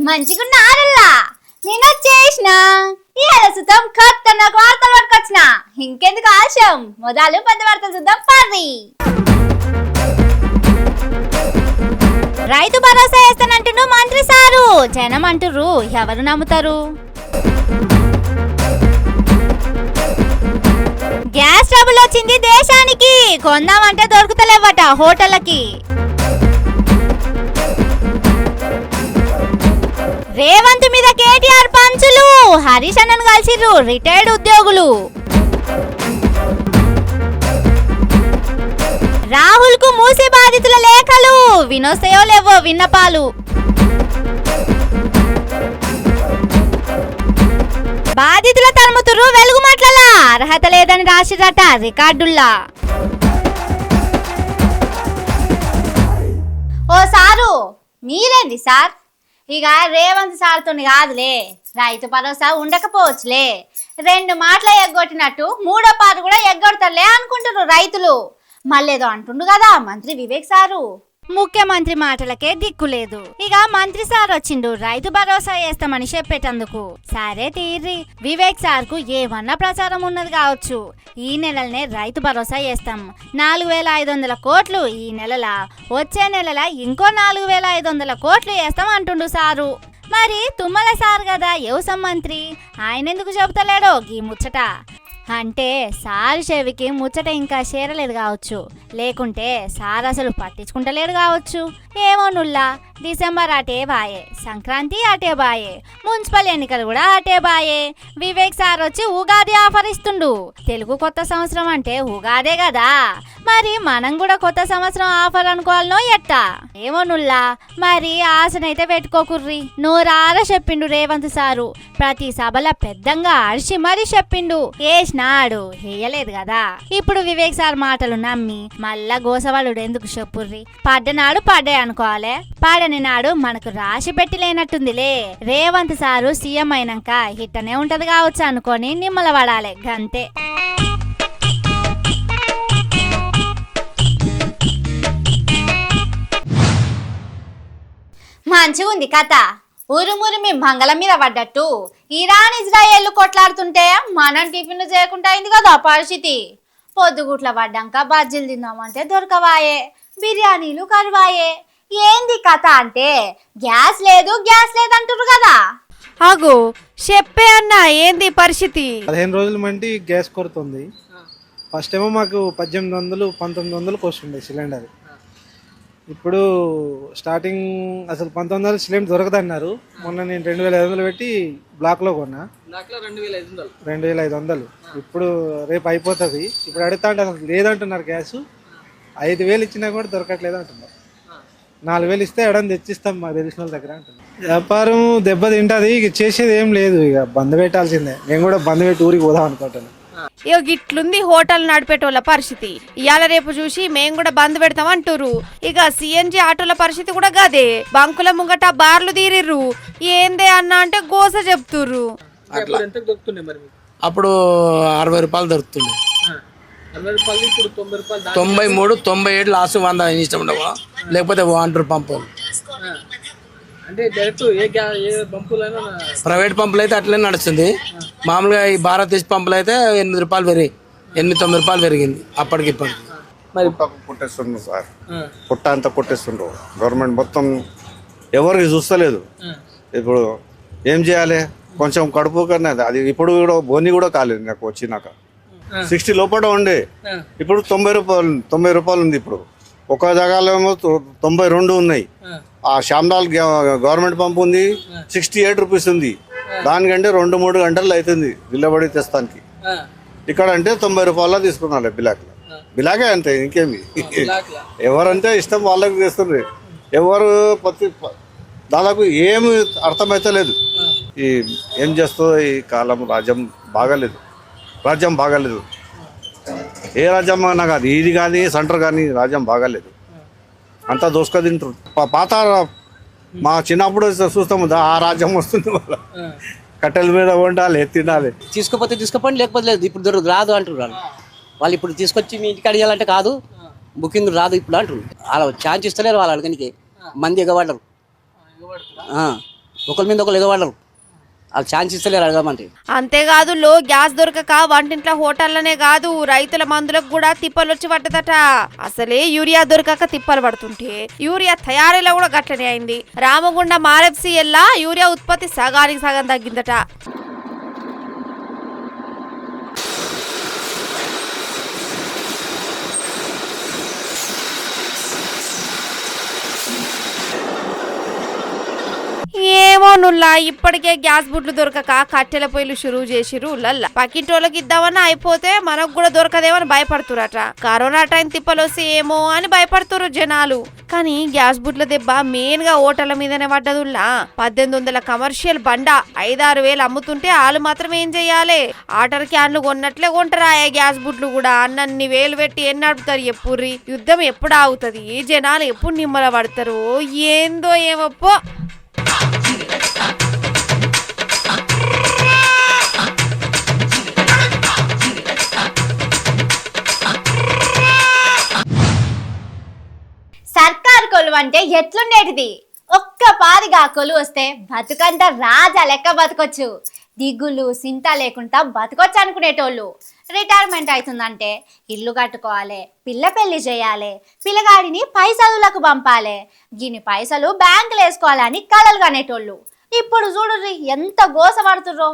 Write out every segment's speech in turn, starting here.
మంచిగున్నారల్లా నేను వచ్చేసిన ఇవాళ సుతం ఖతర్నాక్ వార్తలు పట్టుకొచ్చిన. ఇంకెందుకు ఆలస్యం, మొదలు పెద్ద వార్తలు చూద్దాం పర్రి. రైతు భరోసా వేస్తానంటుండు మంత్రి సారు. జనం అంటుర్రు, ఎవరు నమ్ముతారు? గ్యాస్ ట్రబుల్ వచ్చింది దేశానికి, కొందామంటే దొరుకుతలేవట హోటళ్ళకి. రేవంత్ మీద కేటీఆర్ పంచులు, హరీష్ అన్నను కలిసిర్రు రిటైర్డ్ ఉద్యోగులు. రాహుల్ కు మూసి బాధితుల లేఖలు, వినోస్తాయో లేవో విన్నపాలు. బాధితుల తరుముతురు వెలుగు మాటల, అర్హత లేదని రాసిరట రికార్డుల్లా. ఓ సారు, మీరేంది సార్? ఇక రేవంత్ సార్తో కాదులే, రైతు భరోసా ఉండకపోవచ్చులే. 2 మాటలు ఎగ్గొట్టినట్టు 3వ పారు కూడా ఎగ్గొడతారులే అనుకుంటారు రైతులు. మళ్ళేదో అంటుండు కదా మంత్రి వివేక్ సారు. ముఖ్యమంత్రి మాటలకే దిక్కులేదు. ఇక మంత్రి సార్ వచ్చిండు రైతు భరోసా వేస్తామని చెప్పేటందుకు. సరే తీర్రి, వివేక్ సార్ కు ఏమన్నా ప్రచారం ఉన్నది కావచ్చు. ఈ నెలనే రైతు భరోసా వేస్తాం, 4500 కోట్లు ఈ నెలల, వచ్చే నెలల ఇంకో 4500 కోట్లు వేస్తాం అంటుండు సారు. మరి తుమ్మల సార్ కదా వ్యవసాయ మంత్రి, ఆయన ఎందుకు చెబుతలేడో గీ ముచ్చట. అంటే సారు చెవికి ముచ్చట ఇంకా చేరలేదు కావచ్చు, లేకుంటే సార్ అసలు పట్టించుకుంటలేడు కావచ్చు. ఏమో నుల్లా, డిసెంబర్ అటే బాయే, సంక్రాంతి అటే బాయే, మున్సిపల్ ఎన్నికలు కూడా అటే బాయే. వివేక్ సార్ వచ్చి ఉగాది ఆఫర్ ఇస్తుండు. తెలుగు కొత్త సంవత్సరం అంటే ఉగాదే కదా, మరి మనం కూడా కొత్త సంవత్సరం ఆఫర్ అనుకోవాలనో ఎట్టా? ఏమో నుల్లా, మరి ఆశనైతే పెట్టుకోకుర్రి. నోరార చెప్పిండు రేవంత్ సారు, ప్రతి సభలో పెద్దంగా అరిచి మరీ చెప్పిండు. ఏసినాడు వేయలేదు కదా. ఇప్పుడు వివేక్ సార్ మాటలు నమ్మి మళ్ళా గోసవాళ్ళు ఎందుకు చెప్పుర్రి? పడ్డనాడు పడ్డే అనుకోవాలి, పాడని నాడు మనకు రాసి పెట్టి లేనట్టుందిలే. రేవంత్ సారు సీఎం అయినాక హిట్టనే ఉంటది కావచ్చు అనుకొని నిమ్మల పడాలి గంతే. మంచిగుంది కథ. ఉరుమురిమి మంగళం మీద పడ్డట్టు ఇరాన్ ఇజ్రాయేల్ కొట్లాడుతుంటే మనం టిఫిన్ చేయకుండా అయింది కదా పరిస్థితి. పొద్దుగుట్ల పడ్డాక బజ్జీలు తిందామంటే దొరకవాయే, బిర్యానీలు కరువాయే. ఏంది కథ అంటే గ్యాస్ లేదు అంటుర్రు కదా. అగో చెప్పే అన్న, ఏంది పరిస్థితి? 15 రోజుల మంటి గ్యాస్ కొడుతుంది. ఫస్ట్ ఏమో మాకు 1800 1900 వస్తుండే సిలిండర్. ఇప్పుడు స్టార్టింగ్ అసలు 1900 సిలిండర్ దొరకదన్నారు. మొన్న నేను 2500 పెట్టి బ్లాక్లో కొన్నా, 2500. ఇప్పుడు రేపు అయిపోతుంది. ఇప్పుడు అడుగుతా అంటే అసలు లేదంటున్నారు గ్యాస్. 5000 ఇచ్చినా కూడా దొరకట్లేదు అంటున్నారు. 4000 ఇస్తే ఎడని తెచ్చిస్తాం మాకు తెలిసిన వాళ్ళ దగ్గర అంటున్నారు. వ్యాపారం దెబ్బ తింటుంది. ఇక చేసేది ఏం లేదు, ఇక బంద్ పెట్టాల్సిందే. నేను కూడా బంద్ పెట్టి ఊరికి పోదాం అనుకుంటున్నాను. ఇక గిట్లుంది హోటల్ నడిపేటోళ్ళ పరిస్థితి. ఇవాళ రేపు చూసి మేము కూడా బంద్ పెడతాం అంటుర్రు. ఇక సిఎన్జి ఆటోల పరిస్థితి కూడా గదే. బంకుల ముంగట బార్లు తీరిర్రు. ఏందే అన్న అంటే గోస చెప్తుర్రు. అప్పుడు 60 రూపాయలు దొరుకుతుంది, 93 97 లాస్ట్ 100 ఇష్టం ఉండవా, లేకపోతే వాటర్ పంపు. ప్రైవేట్ పంపులు అయితే అట్లనే నడుస్తుంది. మామూలుగా ఈ భారతదేశ పంపులు అయితే 8 రూపాయలు పెరిగి 8-9 రూపాయలు పెరిగింది అప్పటికి ఇప్పటికి. మరి కొట్టేస్తుండ్రు సార్, పుట్ట అంతా కొట్టేస్తుండ్రు. గవర్నమెంట్ మొత్తం ఎవరికి చూస్తలేదు. ఇప్పుడు ఏం చేయాలి? కొంచెం కడుపు కన్నా అది ఇప్పుడు కూడా బోని కూడా కాలేదు నాకు వచ్చినాక. 60 లోపల ఉండే, ఇప్పుడు 90 రూపాయలు ఉంది. ఇప్పుడు ఒక జాగాలో 92 ఉన్నాయి. ఆ శ్యామ్లాల్ గవర్నమెంట్ పంపు ఉంది, 68 రూపీస్ ఉంది. దానికంటే 2-3 గంటలు అవుతుంది నిలబడి తెస్తానికి. ఇక్కడ అంటే 90 రూపాయల తీసుకున్నారు బిలాకే అంతే, ఇంకేమి. ఎవరంటే ఇష్టం వాళ్ళకి చేస్తుంది. ఎవరు దాదాపు ఏమి అర్థమైతలేదు. ఈ ఏం చేస్తుందో ఈ కాలం. రాజ్యం బాగాలేదు. ఏ రాజ్యం అన్నా కాదు, ఇది కానీ సెంటర్ కానీ రాజ్యం బాగాలేదు. అంతా దోసుక తింటారు. పాత మా చిన్నప్పుడు చూస్తాము, ఆ రాజ్యం వస్తుంది. వాళ్ళ కట్టెల మీద వండాలి, తినాలి. తీసుకోపోతే తీసుకోపోండి, లేకపోతే లేదు. ఇప్పుడు రాదు అంటున్నారు వాళ్ళు. ఇప్పుడు తీసుకొచ్చి మీ ఇంటికి అడిగాలంటే కాదు, బుకింగ్ రాదు ఇప్పుడు అంటున్నారు. అలా ఛాన్స్ ఇస్తలేరు వాళ్ళు. అడగనికి మంది ఎగబడ్డరు. ఒకరి మీద ఒకరు ఎగబడరు, వాళ్ళు ఛాన్స్ ఇస్తలేరు అడగమంటే. అంతేకాదు గ్యాస్ దొరకక వంటింట్లో హోటళ్లనే కాదు రైతుల మందులకు కూడా తిప్పలు వచ్చి పడ్డదట. అసలే యూరియా దొరకక తిప్పలు పడుతుంటే యూరియా తయారీలో కూడా గట్లనే అయింది. రామగుండం RFCL యూరియా ఉత్పత్తి సగానికి సగం తగ్గిందట. ఏమో నుల్లా ఇప్పటికే గ్యాస్ బుడ్లు దొరకక కట్టెల పొయ్యిలు షురువు చేసిరు. లల్ల పక్కింటోళ్ళకి ఇద్దామని అయిపోతే మనకు కూడా దొరకదేమని భయపడుతురట. కరోనా టైం తిప్పలు వస్తే ఏమో అని భయపడుతురు జనాలు. కానీ గ్యాస్ బుడ్ల దెబ్బ మెయిన్ గా ఓటర్ల మీదనే పడ్డదుల్లా. 1800 కమర్షియల్ బండ 5-6 వేలు అమ్ముతుంటే వాళ్ళు మాత్రం ఏం చెయ్యాలి? ఆటర్ క్యాన్లు కొన్నట్లే కొంటారా గ్యాస్ బుడ్లు కూడా. అన్నన్ని వేలు పెట్టి ఎన్ని నడుపుతారు ఎప్పుర్రి? యుద్ధం ఎప్పుడు ఆగుతుంది? జనాలు ఎప్పుడు నిమ్మల పడతారు? ఏందో ఏమప్పో. సర్కారు కొలువు అంటే ఎట్లుండేటిది? ఒక్క పారిగా కొలువు వస్తే బతుకంతా రాజా లెక్క బతకొచ్చు, దిగులు సింత లేకుండా బతకొచ్చు అనుకునేటోళ్ళు. రిటైర్మెంట్ అవుతుందంటే ఇల్లు కట్టుకోవాలి, పిల్ల పెళ్లి చేయాలి, పిల్లగాడిని పై చదువులకు పంపాలి, గిన్ని పైసలు బ్యాంకులు వేసుకోవాలని కలలు కనేటోళ్ళు. ఇప్పుడు చూడు ఎంత గోస పడుతుర్రో.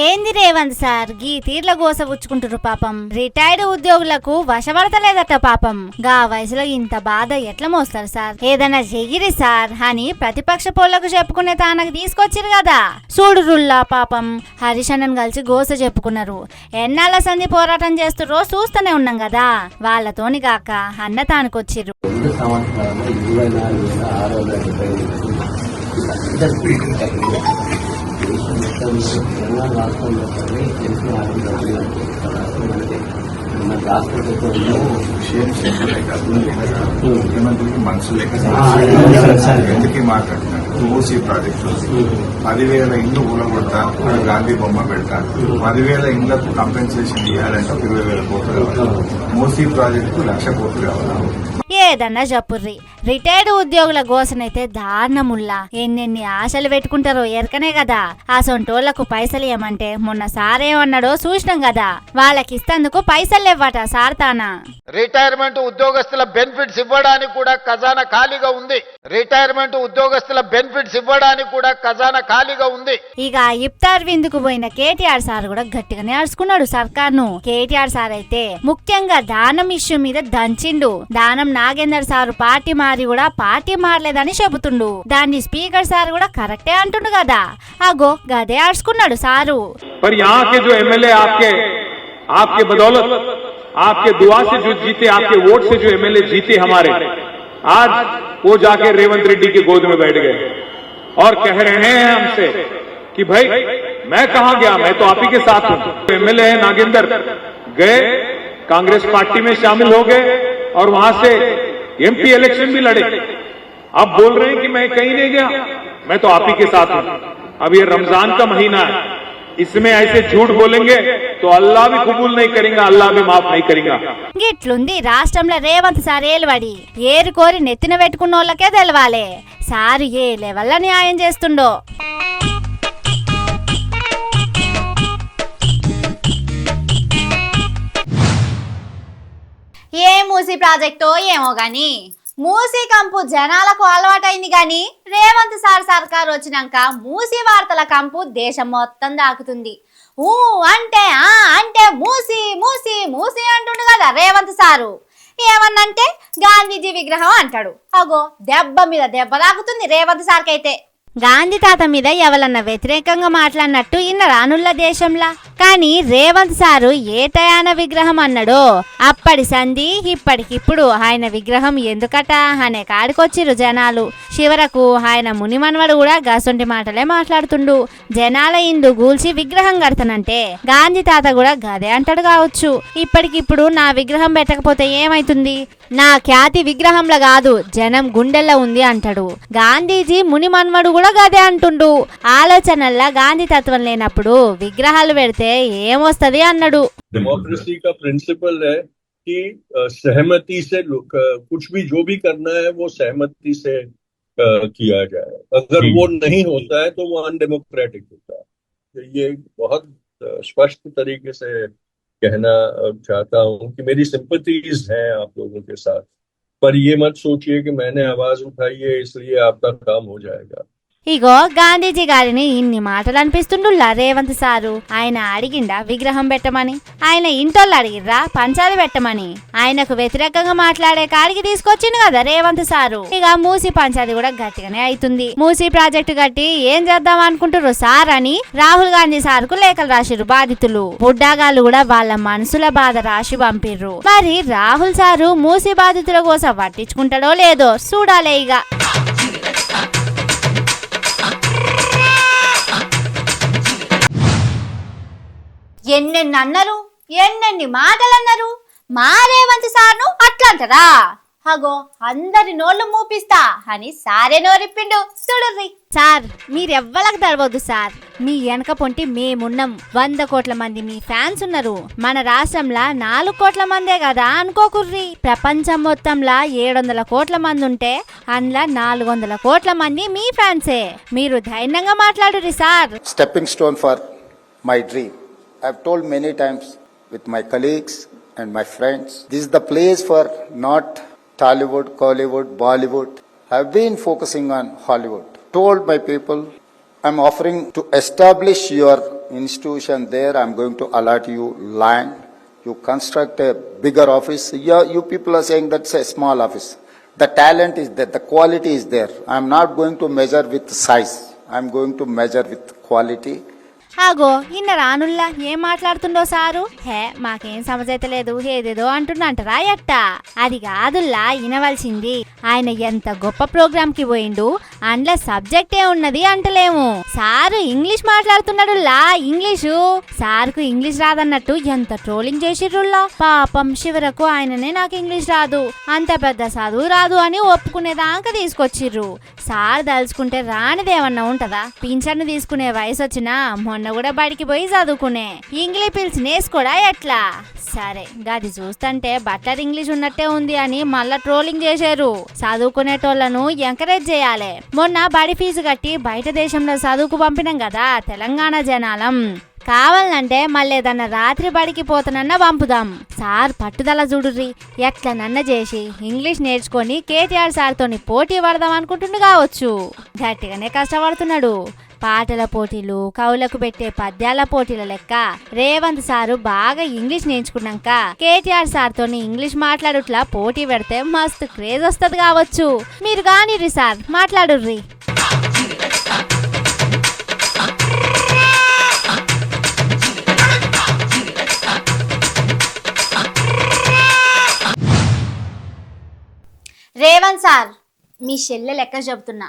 ఏంది రేవంత్ సార్ గీ తీర్ల గోస పుచ్చుకుంటురు పాపం. రిటైర్డ్ ఉద్యోగులకు వశపడతలేదట పాపం. గా వయసులో ఇంత బాధ ఎట్లా మోస్తారు సార్? ఏదైనా చెయ్యిరి సార్ అని ప్రతిపక్ష పోళ్లకు చెప్పుకునే తానకు తీసుకొచ్చిరు కదా. చూడు రుల్లా పాపం హరీష్ అన్నను కలిసి గోస చెప్పుకున్నారు. ఎన్నాళ్ళ సంధి పోరాటం చేస్తుర్రో చూస్తూనే ఉన్నాం కదా. వాళ్ళతోని కాక అన్న తానుకొచ్చిర్రు. ముఖ్యమంత్రికి మనసు లేక ఎందుకు మాట్లాడుతున్నారు? మూసీ ప్రాజెక్టు 10,000 ఇండ్లు కూలగొడతా, గాంధీ బొమ్మ పెడతా, 10,000 ఇండ్లకు కంపెన్సేషన్ ఇవ్వాలంటే 20,000 కోట్లు కావాలి. మూసీ ప్రాజెక్టు 1,00,000 కోట్లు కావాలి. ఏదన్నా చెప్పుర్రి. రిటైర్డ్ ఉద్యోగుల గోసనైతే దారుణముల్లా. ఎన్నెన్ని ఆశలు పెట్టుకుంటారో ఎరకనే కదా. ఆ సొంటోళ్లకు పైసలు ఏమంటే మొన్న సారేమన్నాడో చూసినాం కదా. వాళ్ళకి ఇస్తందుకు పైసలు లేవట సార్తానా. రిటైర్మెంట్ ఉద్యోగస్తుల బెనిఫిట్స్ ఇవ్వడానికి కూడా ఖజానా ఖాళీగా ఉంది. రిటైర్మెంట్ ఉద్యోగస్తుల బెనిఫిట్స్ ఇవ్వడానికి కూడా ఖజానా ఖాళీగా ఉంది. ఇక ఇఫ్తార్ విందుకు పోయిన కేటీఆర్ సార్ కూడా గట్టిగానే అరుచుకున్నాడు సర్కార్ను. కేటీఆర్ సార్ అయితే ముఖ్యంగా దానం ఇష్యూ మీద దంచిండు. దానం నాగేందర్ సారు పార్టీ మారి కూడా పార్టీ మారలేదని చెబుతుండు. దాన్ని స్పీకర్ సార్ కూడా కరెక్టే అంటుండు కదా. అగో గదే అరుచుకున్నాడు సారు. पर यहाँ के जो एमएलए आपके बदौलत, आपके दुआ से जो जीते, आपके वोट से जो एमएलए जीते हमारे, आज वो जाके रेवंत रेड्डी की गोद में बैठ गए और कह रहे हैं हमसे कि भाई मैं कहां गया, मैं तो आप ही के साथ हूं. एमएलए है नागेंद्र गए, कांग्रेस पार्टी में शामिल हो गए और वहां से एमपी इलेक्शन भी लड़े. अब बोल रहे हैं कि मैं कहीं नहीं गया, मैं तो आप ही के साथ हूं. अब ये रमजान का महीना है, इसमें ऐसे झूठ बोलेंगे तो अल्लाह भी कबूल नहीं करेगा, अल्लाह भी माफ नहीं करेगा. గిట్లుంది రాష్ట్రంలో రేవంత్ సార్ ఏలువడి. ఏరు కోరి నెత్తిన పెట్టుకున్న వాళ్ళకే తెలవాలి సారు ఏ లెవెల్లో న్యాయం చేస్తుండో. ఏ మూసీ ప్రాజెక్టో ఏమో గాని మూసీ కంపు జనాలకు అలవాటైంది గాని రేవంత్ సార్ సర్కార్ వచ్చినాక మూసీ వార్తల కంపు దేశం మొత్తం దాకుతుంది. అంటే మూసీ మూసీ మూసీ అంటుండు కదా రేవంత్ సారు. ఏమన్నంటే గాంధీజీ విగ్రహం అంటాడు. అగో దెబ్బ మీద దెబ్బ తాకుతుంది రేవంత్ సార్కి అయితే. గాంధీ తాత మీద ఎవరన్నా వ్యతిరేకంగా మాట్లాడినట్టు ఇన్న రానుల్ల దేశంలా. కానీ రేవంత్ సారు ఏ టయాన విగ్రహం అన్నాడో అప్పటి సంధి ఇప్పటికిప్పుడు ఆయన విగ్రహం ఎందుకట అనే కాడికొచ్చిరు జనాలు. చివరకు ఆయన మునిమన్వడు కూడా గసొంటి మాటలే మాట్లాడుతుండు. జనాల ఇందు గూల్చి విగ్రహం కడతానంటే గాంధీ తాత కూడా గదే అంటాడు కావచ్చు. ఇప్పటికిప్పుడు నా విగ్రహం పెట్టకపోతే ఏమైతుంది? నా ఖ్యాతి విగ్రహంలో కాదు జనం గుండెల్లో ఉంది అంటాడు. గాంధీజీ మునిమన్వడు కూడా గదే అంటుండు. ఆలోచనల్లా గాంధీ తత్వం లేనప్పుడు విగ్రహాలు పెడితే ఏమొస్తది అన్నాడు. डेमोक्रेसी का प्रिंसिपल है कि सहमति से कुछ भी जो भी करना है वो सहमति से किया जाए. अगर वो नहीं होता है तो वो अनडेमोक्रेटिक होता है। तो ये बहुत स्पष्ट तरीके से कहना चाहता हूँ कि मेरी सिंपैथीज हैं आप लोगों के साथ, पर ये मत सोचिए कि मैंने आवाज उठाई है इसलिए आपका काम हो जाएगा। ఇగో గాంధీజీ గారిని ఇన్ని మాటలు అనిపిస్తుండులా రేవంత్ సారు. ఆయన అడిగిండా విగ్రహం పెట్టమని? ఆయన ఇంటోళ్ళు అడిగిర్రా పంచాది పెట్టమని? ఆయనకు వ్యతిరేకంగా మాట్లాడే కాడికి తీసుకొచ్చిండు కదా రేవంత్ సారు. ఇక మూసి పంచాది కూడా గట్టిగానే అవుతుంది. మూసి ప్రాజెక్టు కట్టి ఏం చేద్దాం అనుకుంటున్నారు సార్ అని రాహుల్ గాంధీ సార్ కు లేఖలు రాసిర్రు బాధితులు. బుడ్డాగాళ్ళు కూడా వాళ్ళ మనసుల బాధ రాసి పంపిర్రు. మరి రాహుల్ సారు మూసి బాధితుల కోసం పట్టించుకుంటాడో లేదో చూడాలే ఇక. ఎన్నెన్ని అన్నారు, ఎన్నెన్ని మాటలు అన్నారు. మా రేవంత్ సార్ను అట్లా అంటారా? అగో అందరి నోళ్లు మూపిస్తా అని సారే నోరిప్పిండు చూడుర్రి. సార్ మీరెవ్వలకు తడవద్దు సార్, మీ వెనక పొంటి మేమున్నాం. 100 కోట్ల మంది మీ ఫ్యాన్స్ ఉన్నారు. మన రాష్ట్రంలో 4 కోట్ల మందే కదా అనుకోకుర్రి. ప్రపంచం మొత్తంలో 700 కోట్ల మంది ఉంటే అందులో 400 కోట్ల మంది మీ ఫ్యాన్సే. మీరు ధైర్యంగా మాట్లాడుర్రి sir. Stepping stone for my dream. I've told many times with my colleagues and my friends, this is the place for not Tollywood, Collywood, Bollywood. I've been focusing on Hollywood. Told my people, I'm offering to establish your institution there. I'm going to allot you land. You construct a bigger office. You people are saying that's a small office. The talent is there. The quality is there. I'm not going to measure with size. I'm going to measure with quality. ఆగో ఇన్న రానుల్లా ఏం మాట్లాడుతుండో sir. హే మాకేం సమజైతలేదు ఏదేదో అంటున్నంటారా ఎట్టా? అది కాదుల్లా వినవలసింది. ఆయన ఎంత గొప్ప ప్రోగ్రామ్ కి పోయిండు, అందులో సబ్జెక్టే ఉన్నది అంటలేము. సారు ఇంగ్లీష్ మాట్లాడుతున్నాడుల్లా. ఇంగ్లీషు సార్కు ఇంగ్లీష్ రాదన్నట్టు ఎంత ట్రోలింగ్ చేసిర్రుల్లా. పాపం శివరకు ఆయననే నాకు ఇంగ్లీష్ రాదు, అంత పెద్ద చదువు రాదు అని ఒప్పుకునేదాకా తీసుకొచ్చిర్రు. సార్ దలుచుకుంటే రానిదేమన్నా ఉంటదా? పింఛన్ను తీసుకునే వయసు వచ్చినా మొన్న కూడా బడికి పోయి చదువుకునే. ఇంగ్లీష్ పిలిచి నేర్చుకోడా ఎట్లా? సరే గది చూస్తుంటే బట్లర్ ఇంగ్లీష్ ఉన్నట్టే ఉంది అని మళ్ళా ట్రోలింగ్ చేశారు. చదువుకునేటోళ్లను ఎంకరేజ్ చేయాలి. మొన్న బడి ఫీజు కట్టి బయట దేశంలో చదువుకు పంపినాం కదా తెలంగాణ జనాలం. కావాలంటే మళ్ళీ ఏదన్నా రాత్రి బడికి పోతానన్నా పంపుదాం. సార్ పట్టుదల చూడుర్రి. ఎట్లనన్న చేసి ఇంగ్లీష్ నేర్చుకొని కేటీఆర్ సార్తోని పోటీ పడదాం అనుకుంటుండు కావచ్చు. గట్టిగానే కష్టపడుతున్నాడు. పాటల పోటీలు, కవులకు పెట్టే పద్యాల పోటీల లెక్క రేవంత్ సారు బాగా ఇంగ్లీష్ నేర్చుకున్నాక కేటీఆర్ సార్తోని ఇంగ్లీష్ మాట్లాడుట్లా పోటీ పెడితే మస్తు క్రేజ్ వస్తుంది కావచ్చు. మీరు కానిర్రి సార్ మాట్లాడుర్రి. రేవంత్ సార్ మీ చెల్లె లెక్క చెబుతున్నా,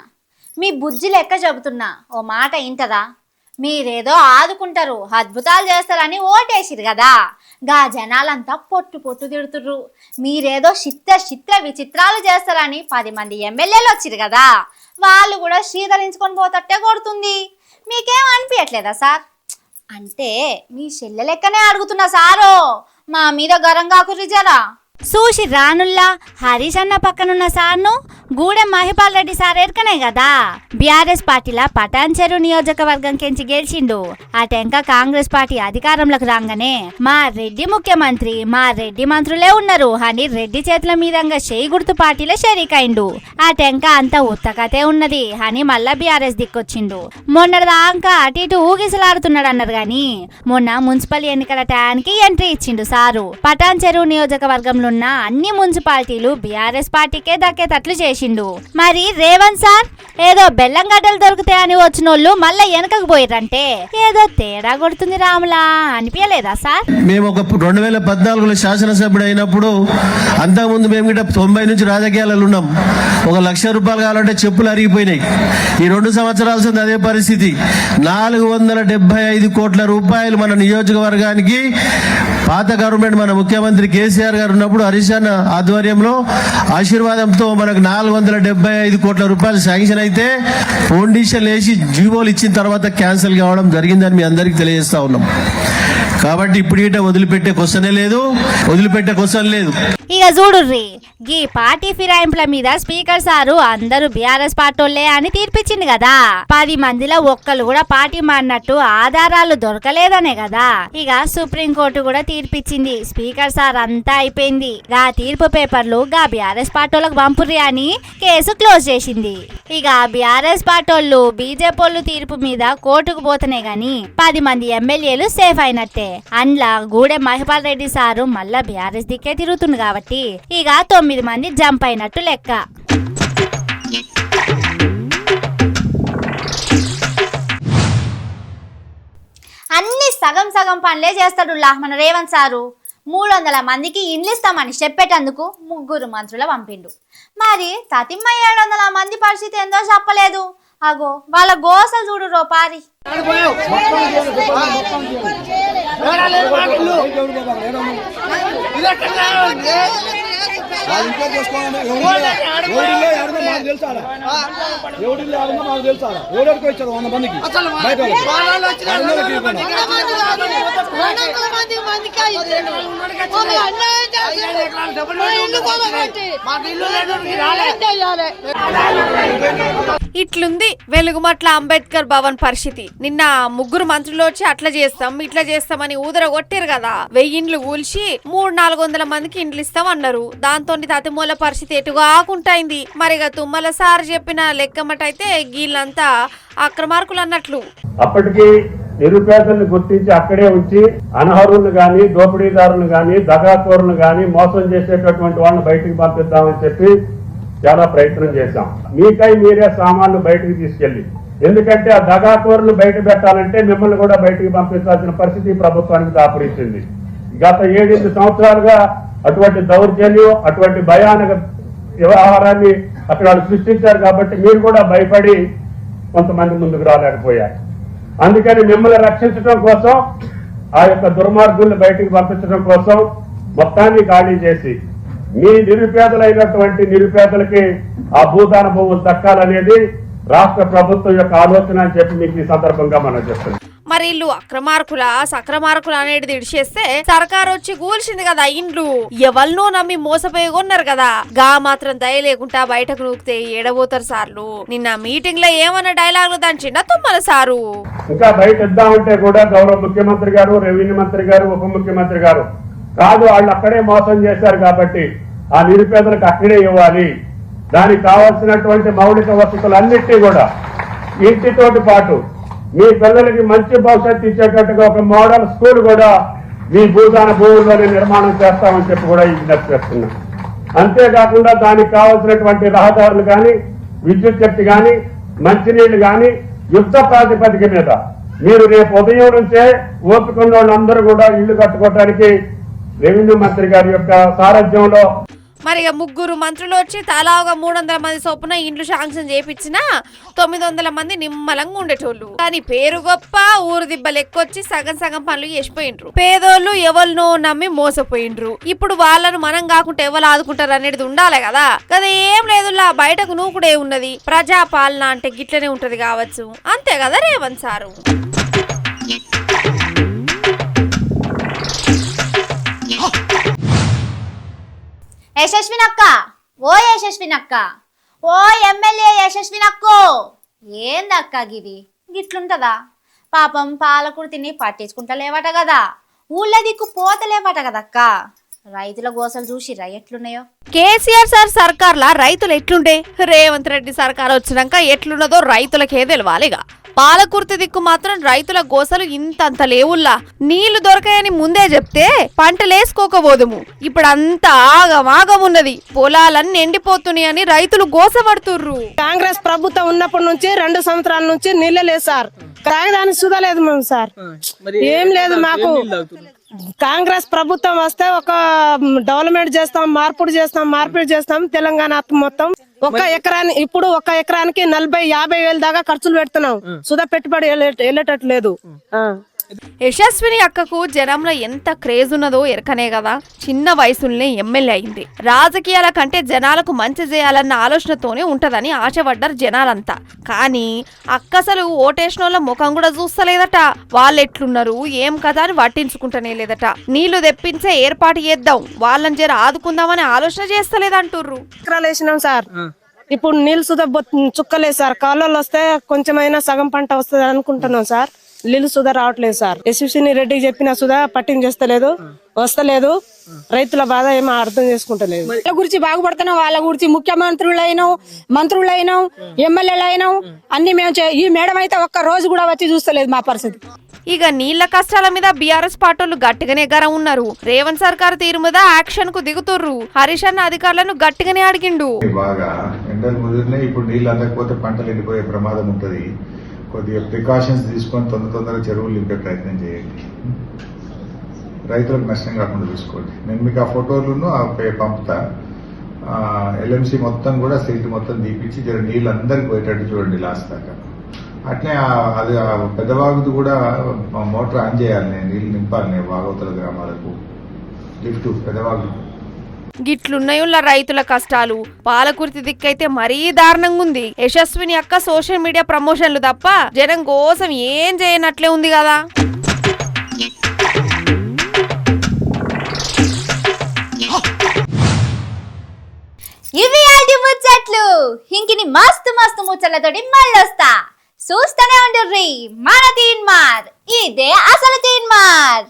మీ బుజ్జి లెక్క చెబుతున్నా, ఓ మాట ఇంటరా? మీరేదో ఆదుకుంటారు, అద్భుతాలు చేస్తారని ఓటేసిరు కదా, గా జనాలంతా పొట్టు పొట్టు తిడుతుర్రు. మీరేదో చిత్ర విచిత్రాలు చేస్తారని 10 మంది ఎమ్మెల్యేలు వచ్చిరు కదా, వాళ్ళు కూడా శీతలించుకొని పోతట్టే కొడుతుంది. మీకేం అనిపించట్లేదా సార్? అంటే మీ చెల్లె లెక్కనే అడుగుతున్నా సారో, మా మీద గరంగా కుర్రిజరా. చూసి రానుల్లా హరీష్ అన్న పక్కనున్న సార్ను గూడెం మహిపాల్ రెడ్డి సార్ ఎరకనే కదా బీఆర్ఎస్ పార్టీలా పటాన్ చెరు నియోజకవర్గం కెంచి గెలిచిండు. అటెంక కాంగ్రెస్ పార్టీ అధికారంలోకి రాగానే మా రెడ్డి ముఖ్యమంత్రి, మా రెడ్డి మంత్రులే ఉన్నారు అని రెడ్డి చేతుల మీదంగా చేయి గుర్తు పార్టీలో షరీకైండు. అటెంక అంత ఉత్తకతే ఉన్నది అని మళ్ళా బీఆర్ఎస్ దిక్కొచ్చిండు. మొన్నటిదాకా అటు ఇటు ఊగిసలాడుతున్నాడు అన్నారు గాని మొన్న మున్సిపల్ ఎన్నికల టయానికి ఎంట్రీ ఇచ్చిండు సారు. పటాన్ చెరు నియోజకవర్గంలో ఉన్న అన్ని మున్సిపాలిటీలు బీఆర్ఎస్ పార్టీకే దక్కేటట్లు చేసిండు. మరి రేవంత్ సార్ ఏదో బెల్లం గడ్డలు దొరుకుతాయని వచ్చినోళ్ళు మళ్ళీ వెనకకు పోయిరంటే ఏదో తేడా కొడుతుంది రాములా అనిపించలేదా సార్? మేము ఒక 2014లో శాసనసభ్యుడు అయినప్పుడు అంతకుముందు మేము గిట్ట 90 నుంచి రాజకీయాలలో ఉన్నాం. 1 లక్ష రూపాయలు కావాలంటే చెప్పులు అరిగిపోయినాయి. ఈ 2 సంవత్సరాల అదే పరిస్థితి. 475 కోట్ల రూపాయలు మన నియోజకవర్గానికి పాత గవర్నమెంట్ మన ముఖ్యమంత్రి కేసీఆర్ గారు ఉన్నప్పుడు హరీష్ అన్న ఆధ్వర్యంలో ఆశీర్వాదంతో మనకు 475 కోట్ల రూపాయలు శాంక్షన్ అయితే ఫౌండేషన్ వేసి జీవోలు ఇచ్చిన తర్వాత క్యాన్సిల్ కావడం జరిగిందని మీ అందరికీ తెలియజేస్తా ఉన్నాం. కాబట్టి ఇప్పుడు ఇట వదిలిపెట్టే క్వశ్చనే లేదు, వదిలిపెట్టే క్వశ్చన్ లేదు. ఇక చూడుర్రి, గీ పార్టీ ఫిరాయింపుల మీద స్పీకర్ సారు అందరూ బీఆర్ఎస్ పార్టీలే అని తీర్పిచ్చింది కదా. 10 మందిలో ఒక్కరు కూడా పార్టీ మారినట్టు ఆధారాలు దొరకలేదనే కదా. ఇక సుప్రీంకోర్టు కూడా తీర్పిచ్చింది. స్పీకర్ సార్ అంతా అయిపోయింది. గా తీర్పు పేపర్లు గా బీఆర్ఎస్ పార్టీలకు పంపుర్రి అని కేసు క్లోజ్ చేసింది. ఇక బీఆర్ఎస్ పార్టీలు బీజేపీ తీర్పు మీద కోర్టుకు పోతనే గాని 10 మంది ఎమ్మెల్యేలు సేఫ్ అయినట్టే. అండ్ల గూడెం మహిపాల్ రెడ్డి సారు మళ్ళా బీఆర్ఎస్ దిక్కే తిరుగుతుంది కాబట్టి ఇక 9 మంది జంప్ అయినట్టు లెక్క. అన్ని సగం సగం పనులే చేస్తాడు మన రేవంత్ సారు. 300 మందికి ఇండ్లు ఇస్తామని చెప్పేటందుకు 3 మంత్రుల పంపిండు. మరి తతిమ్మ 700 మంది పరిస్థితి ఏందో చెప్పలేదు. అగో వాళ్ళ గోసలు చూడు రోపారి. ఇట్లుంది వెలుగుమట్ల అంబేద్కర్ భవన్ పరిస్థితి. నిన్న 3 మంత్రులు వచ్చి అట్లా చేస్తాం ఇట్లా చేస్తామని ఊదర కొట్టారు కదా. 1000 ఇండ్లు కూల్చి 300-400 మందికి ఇండ్లు ఇస్తాం అన్నారు. దాంతో తతిమూల పరిస్థితి ఎటుగా ఆకుంటైంది. మరిగా తుమ్మల సార్ చెప్పిన లెక్కమటైతే వీళ్ళంతా అక్రమార్కులు అన్నట్లు. అప్పటికి నిరుపేదలను గుర్తించి అక్కడే ఉంచి అనర్హులను గాని, దోపిడీదారులను గాని, దగాకోరులను గాని, మోసం చేసేటటువంటి వాళ్ళని బయటికి పంపిద్దామని చెప్పి చాలా ప్రయత్నం చేశాం. మీకై మీరే సామాన్లు బయటకు తీసుకెళ్లి, ఎందుకంటే ఆ దగాకోరులు బయట పెట్టాలంటే మిమ్మల్ని కూడా బయటికి పంపించాల్సిన పరిస్థితి ప్రభుత్వానికి దాపురించింది. గత 7-8 సంవత్సరాలుగా అటువంటి దౌర్జన్యం, అటువంటి భయానక వ్యవహారాన్ని అక్కడ సృష్టించారు. కాబట్టి మీరు కూడా భయపడి కొంతమంది ముందుకు రాలేకపోయారు. అందుకని మిమ్మల్ని రక్షించడం కోసం, ఆ యొక్క దుర్మార్గుల్ని బయటికి పంపించడం కోసం మొత్తాన్ని ఖాళీ చేసి మీ నిరుపేదలైనటువంటి నిరుపేదలకి ఆ భూదాన భూములు దక్కాలనేది రాష్ట్ర ప్రభుత్వం యొక్క ఆలోచన అని చెప్పి మీకు ఈ సందర్భంగా మనం చెప్తున్నాం. మరి ఇల్లు అక్రమార్కుల సక్రమార్కులు అనేది ఇడిచేస్తే సర్కారు వచ్చి కూల్చింది కదా ఇండ్లు. ఎవరినో నమ్మి మోసపోయి కొన్నారు కదా. గా మాత్రం దయ లేకుండా బయటకు నూకితే ఏడబోతారు సార్లు. నిన్న మీటింగ్ లో ఏమన్నా డైలాగులు దంచిండా తుమ్మల సారు. ఇంకా బయట ఇద్దామంటే కూడా గౌరవ ముఖ్యమంత్రి గారు, రెవెన్యూ మంత్రి గారు, ఉప ముఖ్యమంత్రి గారు కాదు, వాళ్ళు అక్కడే మోసం చేశారు కాబట్టి ఆ నిరుపేదలకు అక్కడే ఇవ్వాలి. దానికి కావాల్సినటువంటి మౌలిక వసతులన్నిటినీ కూడా ఇంటితోటి పాటు మీ పిల్లలకి మంచి భవిష్యత్తు ఇచ్చేటట్టుగా ఒక మోడల్ స్కూల్ కూడా మీ భూదాన భూముల్లోనే నిర్మాణం చేస్తామని చెప్పి కూడా విజ్ఞప్తి చేస్తున్నాం. అంతేకాకుండా దానికి కావాల్సినటువంటి రహదారులు కానీ, విద్యుత్ శక్తి కానీ, మంచినీళ్లు కానీ యుద్ధ ప్రాతిపదిక మీద మీరు రేపు ఉదయం నుంచే ఓపికన్న వాళ్ళందరూ కూడా ఇళ్లు కట్టుకోవడానికి రెవెన్యూ మంత్రి గారి యొక్క సారథ్యంలో మరి 3 మంత్రులు వచ్చి తలా ఒక 300 మంది చొప్పున ఇండ్లు శాంక్షన్ చేపించిన 900 మంది నిమ్మలంగా ఉండేటోళ్ళు. కానీ పేరు గొప్ప ఊరు దిబ్బలు ఎక్కువచ్చి సగం సగం పనులు చేసిపోయిండ్రు. పేదోళ్ళు ఎవరినో నమ్మి మోసపోయిండ్రు. ఇప్పుడు వాళ్ళను మనం కాకుండా ఎవరు ఆదుకుంటారు అనేది ఉండాలి కదా. కదా ఏం లేదులా బయటకు నూకుడే ఉన్నది. ప్రజాపాలన అంటే గిట్లనే ఉంటది కావచ్చు. అంతే కదా రేవంత్ సారు. యశస్వినక్క, ఓ యశస్వినక్క, ఓ ఎమ్మెల్యే యశస్వినక్కో, ఏందక్క గిది గిట్లుంటదా? పాపం పాలకుర్తిని పట్టించుకుంటలేవట కదా, ఊళ్ళ దిక్కు పోతలేవట కదక్క. రైతుల గోసలు చూసిరా ఎట్లున్నాయో. కేసీఆర్ సార్ సర్కార్లా రైతులు ఎట్లుండే, రేవంత్ రెడ్డి సర్కార్ వచ్చినాక ఎట్లున్నదో రైతులకే తెలవాలిగా. పాలకుర్తి దిక్కు మాత్రం రైతుల గోసలు ఇంతంత లేవుల్లా. నీళ్లు దొరకాయని ముందే చెప్తే పంటలేసుకోకపోదుము. ఇప్పుడు అంతా ఆగమాగమున్నది. పొలాలన్నీ ఎండిపోతున్నాయి అని రైతులు గోసపడుతుర్రు. కాంగ్రెస్ ప్రభుత్వం ఉన్నప్పటి నుంచి 2 సంవత్సరాల నుంచి నీళ్ళు లేదు సార్. తాగడానికి సుధా లేదు మేము సార్. ఏం లేదు మాకు. కాంగ్రెస్ ప్రభుత్వం వస్తే ఒక డెవలప్మెంట్ చేస్తాం, మార్పిడి చేస్తాం తెలంగాణ మొత్తం. ఇప్పుడు ఒక ఎకరానికి 40-50 వేల దాకా ఖర్చులు పెడుతున్నాం. సుధా పెట్టుబడి వెళ్ళేటట్లేదు. యశస్విని అక్కకు జనంలో ఎంత క్రేజ్ ఉన్నదో ఎరకనే కదా. చిన్న వయసులోనే ఎమ్మెల్యే అయింది. రాజకీయాల కంటే జనాలకు మంచి చేయాలన్న ఆలోచనతోనే ఉంటదని ఆశపడ్డారు జనాలంతా. కానీ అక్కసలు ఓటేసినోళ్ళ ముఖం కూడా చూస్తలేదట. వాళ్ళు ఎట్లున్నారు ఏం కదా అని పట్టించుకుంటనే లేదట. నీళ్లు తెప్పించే ఏర్పాటు చేద్దాం, వాళ్ళని జర ఆదుకుందామని ఆలోచన చేస్తలేదంటుర్రు. వేసినాం సార్, ఇప్పుడు నీళ్ళు సుధా చుక్కలేదు సార్. కాలువలు వస్తే కొంచెమైనా సగం పంట వస్తుంది అనుకుంటున్నాం సార్. నీళ్ళు సుధా రావట్లేదు సార్. యశస్విని రెడ్డికి చెప్పినా సుధా పట్టించేస్తలేదు, వస్తలేదు. రైతుల బాధ ఏమో అర్థం చేసుకుంటలేదు. వాళ్ళ గురించి బాగుపడుతున్నాం, వాళ్ళ గురించి ముఖ్యమంత్రులైనాం, మంత్రులైనాం, ఎమ్మెల్యేలైనాం అన్ని మేము. ఈ మేడం అయితే ఒక్క రోజు కూడా వచ్చి చూస్తలేదు మా పరిస్థితి. ఇక నీళ్ల కష్టాల మీద బీఆర్ఎస్ పార్టీలు గట్టిగానే గరం ఉన్నారు. రేవంత్ సర్కార్ తీరు మీద యాక్షన్ కు దిగుతుర్రు. హరీష్ అన్న అధికారులను గట్టిగానే అడిగిండు. బాగా ఎండలు ముదిరినాయి, ఇప్పుడు నీళ్ళు అందకపోతే పంటలు ఎండిపోయే ప్రమాదం ఉంటది. కొద్దిగా ప్రికాషన్స్ తీసుకొని తొందరగా చెరువులు నింపే ప్రయత్నం చేయండి. రైతులకు నష్టం కాకుండా చూసుకోండి. నేను మీకు ఆ ఫోటోలను పంపుతా. ఎల్ఎంసీ మొత్తం కూడా సిటీ మొత్తం దీపించి జర నీళ్ళు అందరికి పోయేటట్టు చూడండి లాస్ట్ దాకా. అట్నే అది పెద్దవాగుది కూడా మోటార్ ఆన్ చేయాలి, నేను నీళ్ళు నింపాలి. నేను వాగవతల గ్రామాలకు లిఫ్ట్ పెద్దవాగు. గిట్లున్నాయుళ్ళ రైతుల కష్టాలు. పాలకుర్తి దిక్కైతే మరీ దారుణంగా ఉంది. యశస్విని అక్క సోషల్ మీడియా ప్రమోషన్లు తప్ప జనం కోసం ఏం చేయనట్లే ఉంది కదా. ఇవి ఆటి ముచ్చట్లు. ఇంకిని మస్తు మస్తు ముచ్చట్లతోటి మళ్ళొస్తా. చూస్తూనే ఉండుర్రి మన తీన్మార్. ఇదే అసలు తీన్మార్.